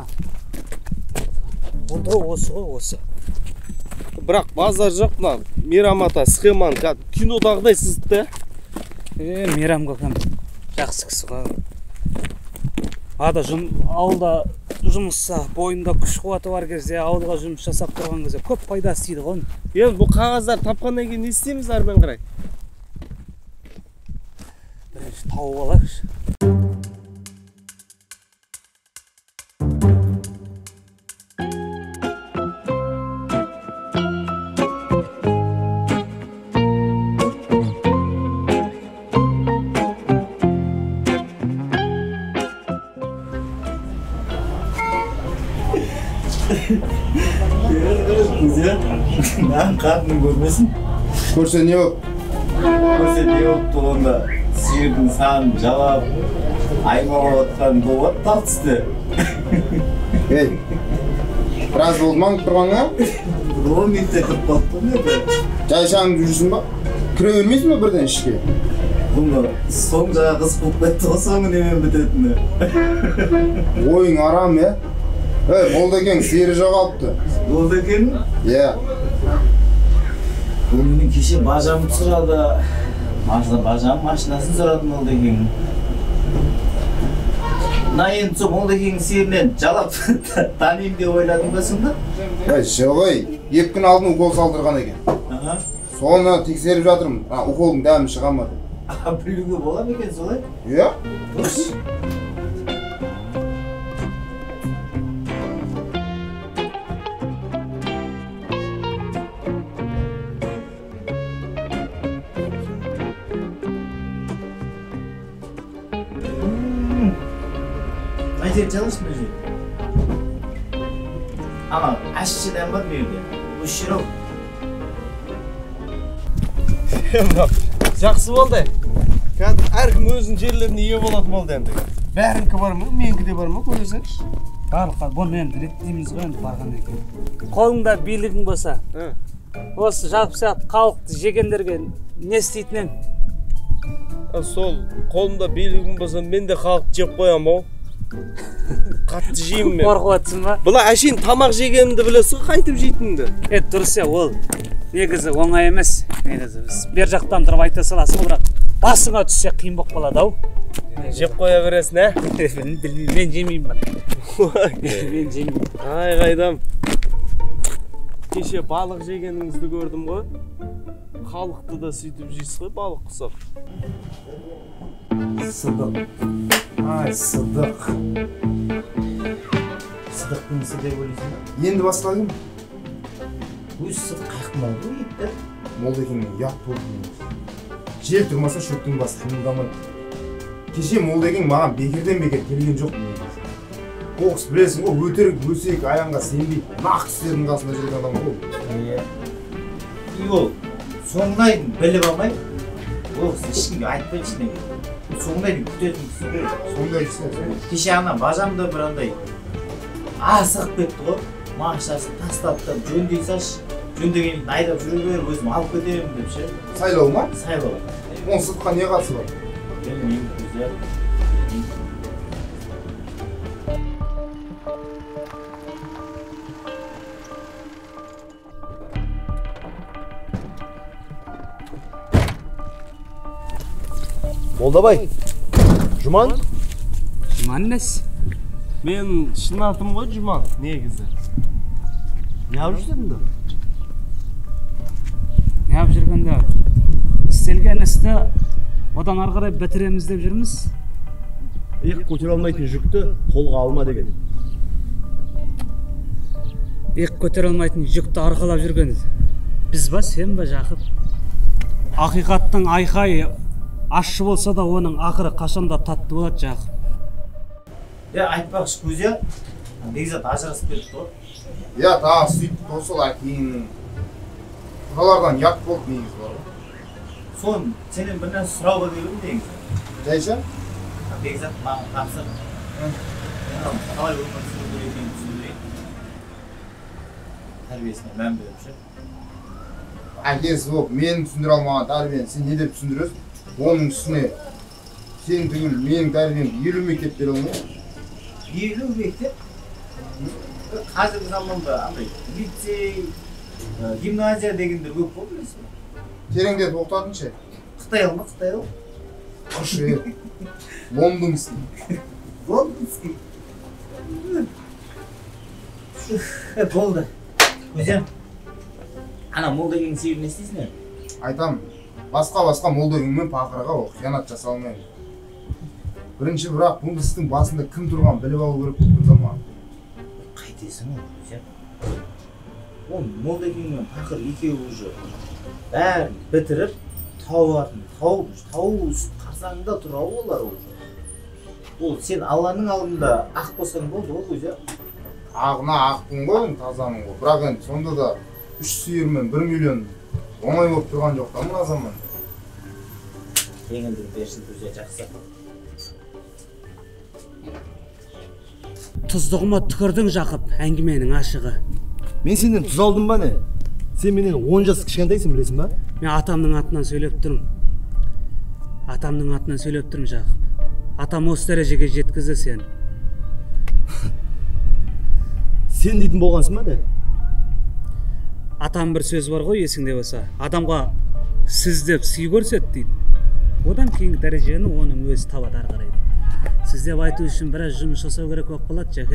Ана. Болды осы. Бірақ базар жоқ мына Мейрам ата схеманы кинодағыдай сызды. Мейрамға кім жақсы кісі ғой. Ауылда жұмыста бойында күш қуаты бар кезде, ауылға жұмыс жасап тұрған кезде көп пайдасы тиді ғой. Енді бұл қағаздар тапқаннан кейін не істейміз әрмен қарай? Бірінші тауып алайықшы. Lan kadını görmesin. Görse ne yok? Görse ne yoktu onda. Sıyırdın sen cevap. Aymağa otkan doğat tatsızdı. Hey, biraz olman тұрғанға? Rol mitte kırp baktı ne be? Жайшаңып жүрсің ба? Кіре бермейсің бе бірден ішке? Bunu son жағы қыз болып кетті ғой соңы немен бітетіні. Ойың арам ya. Hey, Moldaken seyri жоғалыпты. Moldaken? Иә. Bu менің кеше бажамды сұрады. Бажам машинасын сұрады Moldaken. Мына енді сол Moldakenнің серінен жалап танимын деп ойладың ба сонда? Жылғай, 2 күн алдын укол салдырған екен. Соны тексеріп жатырмын. Уколдың дәмі шыға ма деп. Білуге бола ма екен солай? Иә. Дұрыс. Ayter çalışmıyor mu? Ama aşçıdan var mı öyle? Bu şirok. Жақсы болды. Қазір әркім өзінің жерлеріне ие болады болды енді. Бәрінікі бар ма? Менікі де бар ма? Көресеңші. Барлыққа бұны енді реттейміз ғой енді барған екен. Қолыңда билігің болса, осы жалпы сияқты халықты жегендерге не істейтін ең? Сол қолымда билігім болса, мен де халықты жеп қоям ау. Қатты жеймін мен. Қорқып отырсың ба? Бұла әшейін тамақ жегенімді білесің, қайтып жейтінімді. Дұрыс я, ол негізі оңай емес. Негізі біз бер жақтан тұрып айта саласың, бірақ басыңа түссе қиын болып қалады ау. Жеп қоя бересің, ә? Білмеймін, мен жемеймін. Мен жемеймін. Ай қайдам. Кеше балық жегеніңізді көрдім ғой. Халықты да сөйтіп жейсіз ғой, балық құсап. Sıdık. Ay Sıdık. Sıdık'ın isi de böylesin. Енді бастадым. Bu Sıdık қайқым oldu gitti. Moldakenнің ұят болды. Жел тұрмаса шөптің басы қимылдамайды. Кеше Moldaken маған бекерден бекер келген жоқ. Қоқыс білесің ғой, өтірік, өсек, аяңға сенбейді. Нақты істердің қасында жүрген адам ғой. Ол соңындайдың біліп алмай. Ол ешкімге айтпайды ешкімге. Соңындайдың күтетін кісі ғой. Сондай кісі. Кеше ана бажамда бір андай асығып кетті ғой. Машинасын тастап та жөндей саш. Жөндегенін айдап жүре бер, өзім алып кетемін деп ше. Сайлау ма? Сайлау. Оның Sıdıkқа не қатысы бар? Білмеймін көзі. Молдабай, Жұман? Жұман несі? Мен шын атым ғой Жұман, негізі. Не алып жүрсің да? Не алып жүргенде? Істелген істі одан ары қарай бітіреміз деп жүрміз. Иық көтере алмайтын жүкті қолға алма деген. Иық көтере алмайтын жүкті арқалап жүрген біз ба, сен ба, Жақып? Ақиқаттың айқайы ащы болса да оның ақыры қашанда татты болады, Жақып. Айтпақшы көзе, Бекзат ажырасып кетті ғой. Иә, тағы сөйтіп болсалар кейін қалардан ят болды негізі бар. Соны сенен бір нәрсе сұрауға келдім негізі. Жайша? Бекзат маған тапсыр. Қалай өмір сүру керек екенін түсіндірейін. Тәрбиесіне мән беріп ше. Әкесі болып, менің түсіндіре алмаған тәрбиені сен не деп түсіндіресің? Оның үстіне сен түгіл менің тәрбиемді 50 мектеп бере алмай. 50 мектеп? Қазіргі заманда андай лицей, гимназия дегендер көп болды емес пе? тереңдетіп оқытатыншы. Қытай ма, Қытай ма? Қышы. Лондонский. Лондонский. Болды. Өзен. Ана молдагенің себебін не істейсің? Айтам, басқа молдагенмен пақырға ол қиянат жаса алмаймын. Бірінші бірақ бұл істің басында кім тұрған біліп алу керек болып тұрды ма? Қайтесің ол, өзен. Ол молдагенмен пақыр екеуі уже бәрін бітіріп тау қарсаңында тұра олар уже. Ол сен Алланың алдында ақ болсаң болды ол өзен. Ағына ақпын ғой, тазаның ғой. Бірақ енді сонда да 3 сиырмен 1 миллион оңай болып тұрған жоқ та мына заман. Жеңілдік берсін өзен жақсы. Тұздығыма түкірдің Жақып, әңгіменің ашығы. Мен сенден тұз алдым ба не? Сен менен 10 жас кішкентайсың білесің ба? Мен атамның атынан сөйлеп тұрмын. Жақып. Атам осы дәрежеге жеткізді сен. Сен дейтін болғансың ба не? Атам бір сөз бар ғой есіңде болса. Адамға сіз деп сый көрсет дейді. Одан кейінгі дәрежені оның өзі табады ары қарай. Сіз деп айту үшін біраз жұмыс жасау керек болып қалады Жак,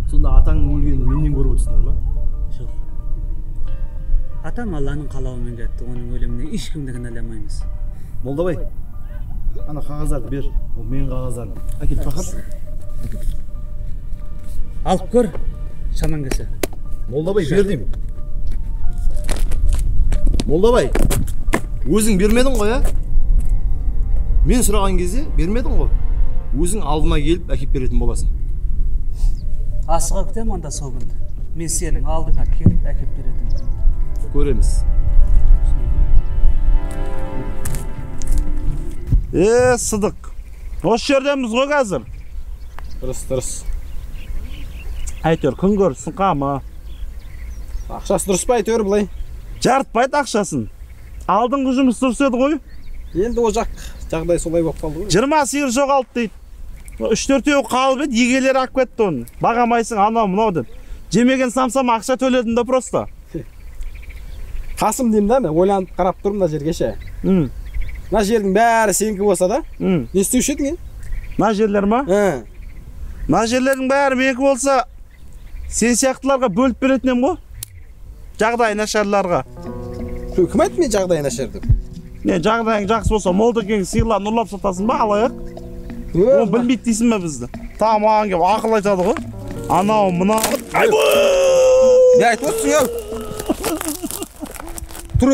Сонда атаңның өлгенін менен көріп отырсыңдар ма? Жоқ. Атам Алланың қалауымен кетті. Оның өліміне ешкімді кінәламаймыз. Молдабай, ана қағаздарды бер. Ол менің қағаздарым. Әкел пақыр. Алып көр, шаман келсе. Молдабай бер деймін. Молдабай, өзің бермедің ғой, Мен сұраған кезде бермедің ғой. Өзің алдыма келіп әкеп беретін боласың. Асыға күтем анда сол күнді. Мен сенің алдыңа келіп әкеп беретін. Көреміз. Сыдық. Осы жердеміз ғой қазір. Дұрыс. Әйтеуір күн көрсін қамы. Ақшасы дұрыс па әйтеуір былай? Жарытпайды ақшасын. Алдыңғы жұмыс дұрыс еді ғой. Енді о жағдай солай болып қалды ғой. 20 сиыр жоғалды дейді. 3-4 қалып еді, егелер алып кетті оны. Бағамайсың анау мынау деп. Жемеген самсам ақша төледім да просто. Қасым деймін да, мен ойланып қарап тұрмын да жерге ше. Мына жердің бәрі сенікі болса да, не істеуші едің? Мына жерлер ма? Мына жерлердің бәрі менікі болса, сен сияқтыларға бөліп беретін ем ғой. Жағдай нашарларға. Кім айтты мен жағдай нашар деп? Не, жағдайың жақсы болса, молдагенің сиырларын ұрлап сатасың ба, алайық? Оны білмейді дейсің ба бізді? Тағы маған келіп ақыл айтады ғой. Анау, мынау. Не айтып отырсың, Тұр,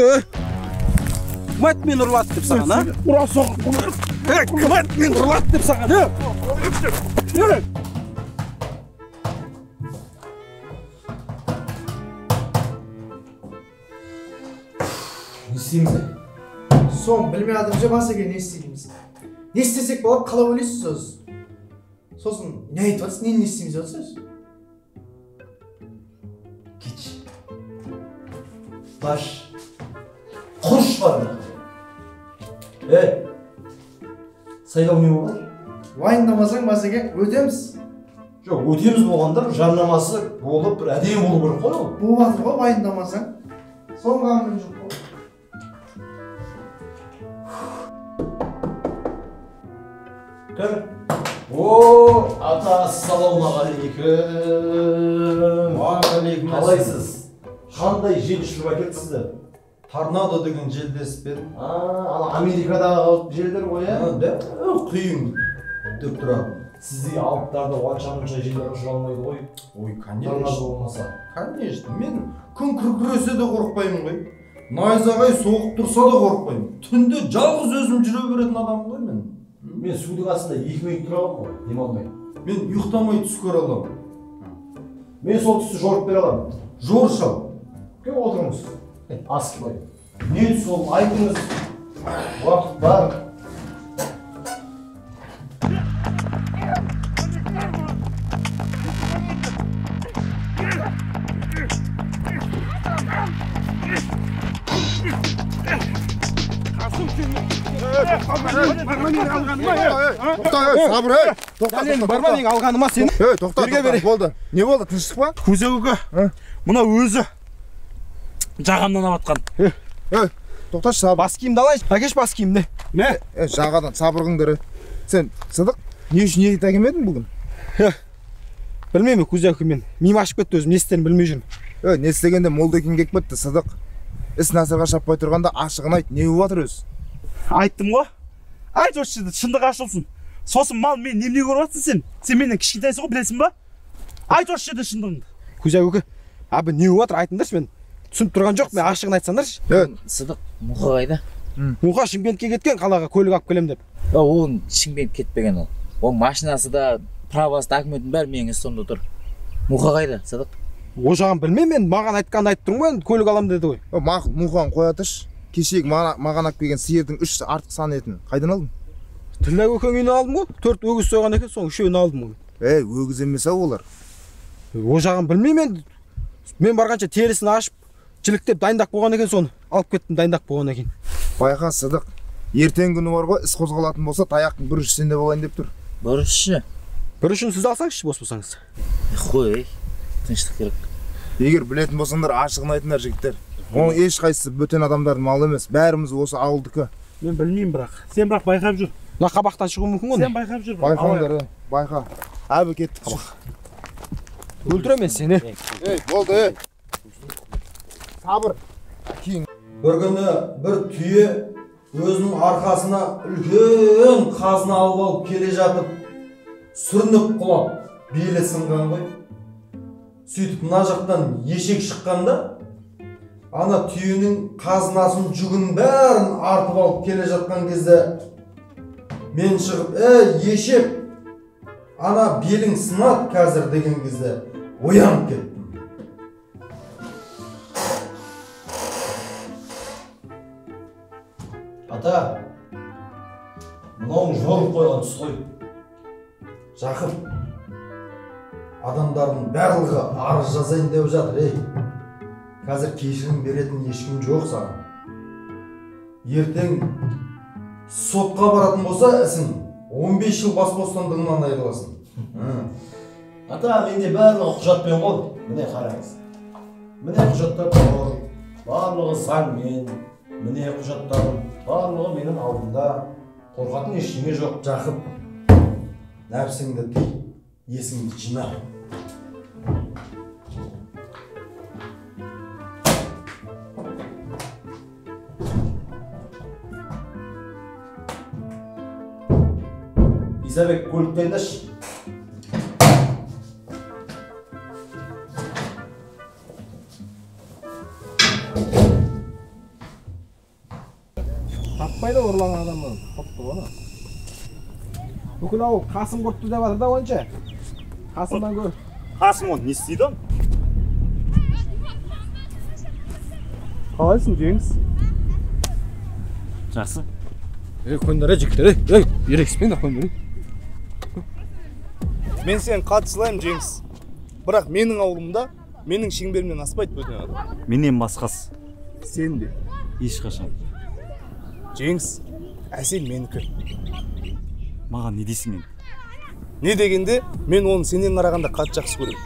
Кім айтты мен ұрлады деп саған, Ұра соқ. Кім айтты мен ұрлады деп саған, Не істейміз? Соң білмей адамша басеге не істейміз? Не істесек болады, қалап ойлайсыз сөз. Сосын не айтып жатсыз, не істейміз жатсыз? Кеш. Баш. Құрыш бар ма? Сайлау не болған? Уайымдамасаң басеге өтеміз. Жоқ, өтеміз болғандар жарнамасы болып, бір әдемі болу керек қой ол. Бұл батыр ғой, уайымдамасаң. Соң қамын жоқ қой. Ата, ассалаумағалейкум. Уағалейкум. Қалайсыз? Қандай жел ұшырып әкетті сізді? Торнадо деген желді естіп едім. Ана Америкадағы желдер ғой, Құйын деп тұрады. Сізде алыптарды онша желдер ұшыра алмайды ғой. Ой, Торнадо конечно. болмаса. Конечно. Мен күн күркіресе де қорықпаймын ғой. Найзағай соғып тұрса да қорықпаймын. Түнде жалғыз өзім жүре беретін адаммын ғой мен. Мен судың астында 2 минут тұра аламын ғой, демалмай. Мен ұйықтамай түс көре аламын. Мен сол түсті жорып бере аламын. Жоршал. Кел отырыңыз. Ас қой. Не түс ол, айтыңыз. Уақыт бар. Сабыр, Дәлелің бар ма менің алғаныма сен? тоқта, болды. Не болды, тыныштық па? Көзек көке. Мына өзі жағамнан аватқан. Тоқташы, сабыр. Бас киімді алайыншы. Әкеш бас киімді. Не? Жағадан сабырғыңдыры. Сен, Сыдық, не үшін ерте әкелмедің бүгін? Білмеймін Көзек мен. Миым ашып кетті өзім, не істерін білмей жүрмін. Не істегенде Молдекин кеп кетті, Сыдық. Іс насырға шаппай тұрғанда ашығын айт, не болып жатыр өзі? Айттым ғой. Айт осы жерде шындық ашылсын. Сосын мал мен немне көріп жатсың сен? Сен менен кішкентайсың ғой, білесің ба? Айт осы жерде шындығыңды. Көзек көке. Абы не болып жатыр айтыңдаршы, мен түсініп тұрған жоқ, мен ашығын айтсаңдаршы. Сыдық, Мұха қайда? Мұха Шымкентке кеткен, қалаға көлік алып келем деп. Ол Шымкент кетпеген ол. Ол машинасы да, правасы документің бәрі менің столымда тұр. Мұха қайда, Сыдық? О жағын білмеймін, мен маған айтқанын айтып тұрмын ғой, көлік алам деді ғой. Мұхан қоятыш. Кешегі маған алып келген сиырдың 3 артық сан етін қайдан алдың? Тіллә көкең үйінен алдым ғой. 4 өгіз сойған екен, соның 3-еуін алдым ғой. Өгіз емес ау олар. О жағын білмеймін. Мен барғанша терісін ашып, жіліктеп дайындап болған екен, соны алып кеттім дайындап болған екен. Байқа Сыдық, ертең күні бар ғой, іс қозғалатын болса, таяқтың бір үші сенде болайын деп тұр. Бір үші? Бір үшін сіз алсаңызшы, бос болсаңыз. Қой, тыныштық керек. Егер білетін болсаңдар, ашығын айтыңдар жігіттер. Оның ешқайсысы бөтен адамдардың малы емес, бәріміз осы ауылдікі. Мен білмеймін бірақ. Сен бірақ байқап жүр. Мына қабақтан шығуы мүмкін ғой. Сен байқап жүр. Байқаңдар, байқа. Әбі кеттік. Өлтірем мен сені. Болды, Сабыр. Bir күні bir түйе өзінің арқасына үлкен қазына алып келе жатып, сүрініп құлап, белі сынған ғой. Сөйтіп мына жақтан ешек шыққанда, ана түйенің қазынасын жүгін бәрін артып алып келе жатқан кезде мен шығып, ешек, ана белің сынады қазір деген кезде оянып кеттім. Ата, мынауың жорып қойған тұс қой. Жақып, адамдардың барлығы арыз жазайын деп жатыр, Қазір кешірім беретін ешкім жоқ саған. Ертең сотқа баратын болса, ісің 15 жыл бас бостандығынан айырыласың. Ата, менде барлығы құжатпен ғой. Міне қараңыз. Міне құжаттар тұр. Барлығы заңмен. Міне құжаттарым. Барлығы менің алдымда. Қорқатын ештеңе жоқ. Жақып, нәпсіңді тый, есіңді жина. Исабек, көлікті айдашы. Таппайды ұрлаған адамын. Топты оны. Бүкіл ауыл Қасым құртты деп жатыр да онша. Қасымдан көр. Қасым оны не істейді он? Қалайсың, Жеңіс? Жақсы. Қойындар, жігіттер, ерекіспеңдер қойындар. Мен сен қатысылайым, Жеңіс. Бірақ менің ауылымда, менің шеңберімнен аспайды бөтен адам. Менен басқасы. Сен де. Ешқашан. Жеңіс, әсел менікі. Маған не дейсің мен? Не дегенде, мен оны сенен қарағанда қатты жақсы көремін.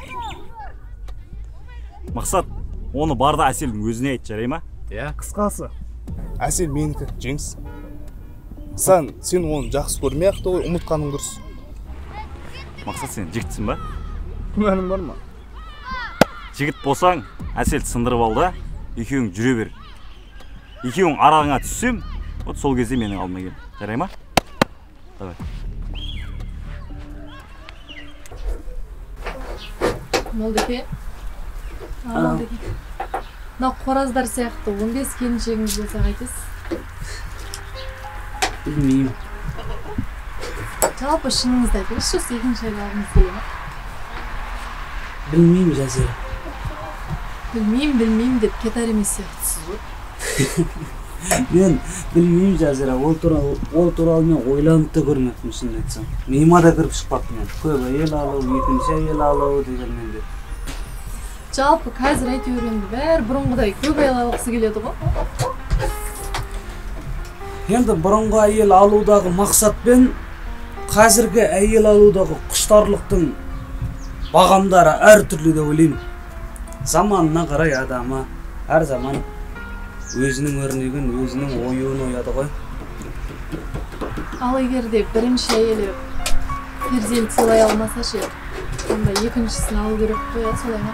Мақсат, оны барда әселдің өзіне айт, жарай ма? Қысқасы, әсел менікі, Жеңіс. Сен оны жақсы көрмей-ақ та ғой, ұмытқаның дұрыс. Мақсат, сен жігітсің ба? Күмәнің бар ма? Жігіт болсаң, әсел сындырып ал да, екеуің жүре бер. Екеуің араңа түссем, вот сол кезде менің алдыма кел. Жарай ма? Давай. Молдеке. Молдеке. Мына қораздар сияқты 15 келіншегіңіз болса қайтесіз? Білмеймін. Жалпы шыныңызды айтыңызшы, осы екінші айларыңыз деген. Білмеймін, Жазира. Білмеймін деп кетар емес сияқтысыз ғой. Мен білмеймін, Жазира. Ол туралы мен ойланып та көрмеппін, шынын айтсам. Миыма да кіріп шықпапты мен. Көп әйел алу, екінші әйел алу дегенмен де. Жалпы қазір әйтеуір енді бәрі бұрынғыдай көп әйел алғысы келеді ғой. Енді бұрынғы әйел алудағы мақсат пен қазіргі әйел алудағы құштарлықтың бағамдары әртүрлі деп ойлаймын. Заманына қарай адамы әр заман өзінің өрнегін, өзінің ойын ояды ғой. Ал егер де бірінші әйелі перзент сыйлай алмаса ше, онда екіншісін алу керек қой, солай ма?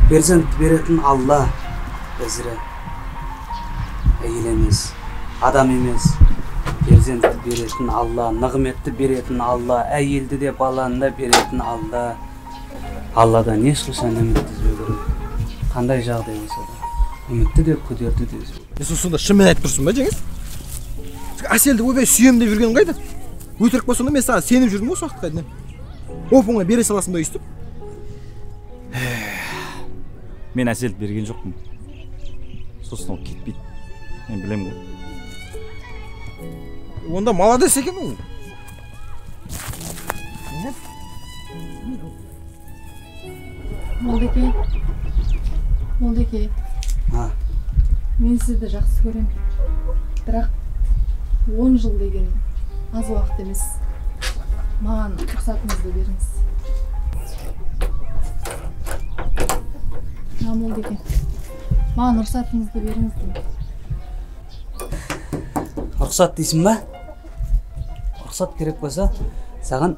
Перзент беретін Алла, Әзірі әйел емес, адам емес. Перзентті беретін Алла, нығметті беретін Алла, әйелді де баланы да беретін Алла. Алладан ешқашан үмітті үзбеу керек. Қандай жағдай болса да, үмітті де күдерді де үзбеу керек. Сен сонда шынымен айтып тұрсың ба, Жеңіс? Әселді ойбай сүйем деп жүргенің қайда? Өтірік болса мен саған сеніп жүрмін осы уақытқа дейін. Оп-оңай бере саласың ба өйстіп? Мен Әселді берген жоқпын. Сосын ол кетпейді. Мен білем ғой. Онда молодец екен ол. Молдеке. Мен сізді жақсы көрем. Бірақ 10 жыл деген аз уақыт емес. Маған рұқсатыңызды беріңіз. Молдеке. Маған рұқсатыңызды беріңіз. Рұқсат дейсің ба? Рұқсат керек болса, саған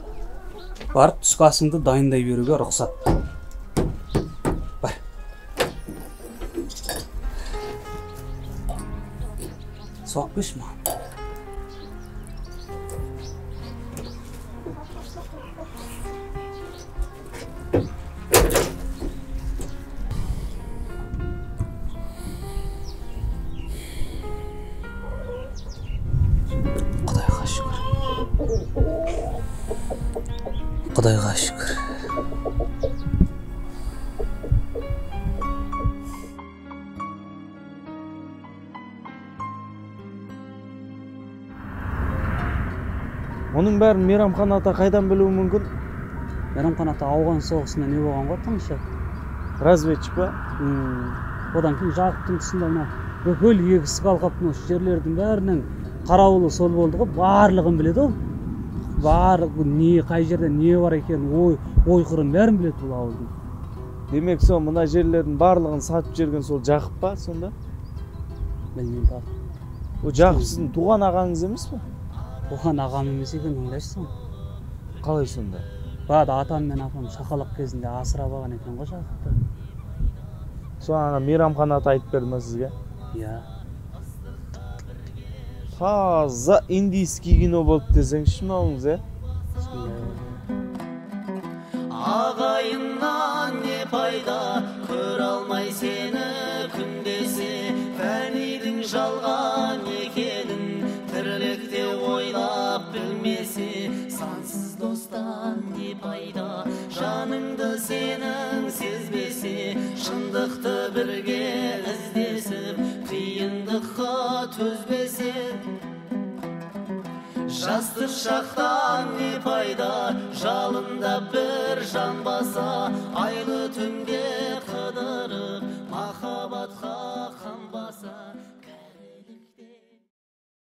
барып түскі асыңды дайындай беруге рұқсат. Бар. Соқ кеш маған. Құдайға шүкір. Оның бәрін Мейрамхан ата қайдан білуі мүмкін? Мейрамхан ата ауған соғысында не болған ғой тыңшы? Разведчик па? Одан кейін Жақыптың тұсында мына бүкіл егісі қалқаптың осы жерлердің бәрінің қарауылы сол болды ғой, барлығын біледі ол. Барлығы не, қай жерде не бар екен, ой-қырын бәрін біледі бұл ауылдың. Демек сол мына жерлердің барлығын сатып жерген сол Жақып па сонда? Білмеймін бар. О Жақып сіздің туған ағаңыз емес пе? Туған ағам емес екен, ойлайсың. Қалай сонда? Бада атам мен апам шақалақ кезінде асырап алған екен ғой Жақыпты. Соңына Мейрамхан ата айтып берді ма сізге? Иә. Таза индийский кино болды десеңші мынауыңыз, Ағайыннан не пайда, көр алмай сені күндесі, фәнидің жалған екенін тірлікте ойлап білмесе, сансыз достан не пайда, жаныңды сенің сезбесе, шындықты бірге іздесіп, қиындыққа төзбесе. Жастық шақтан не пайда, жалында бір жан баса, айлы түнде қыдырып, махаббатқа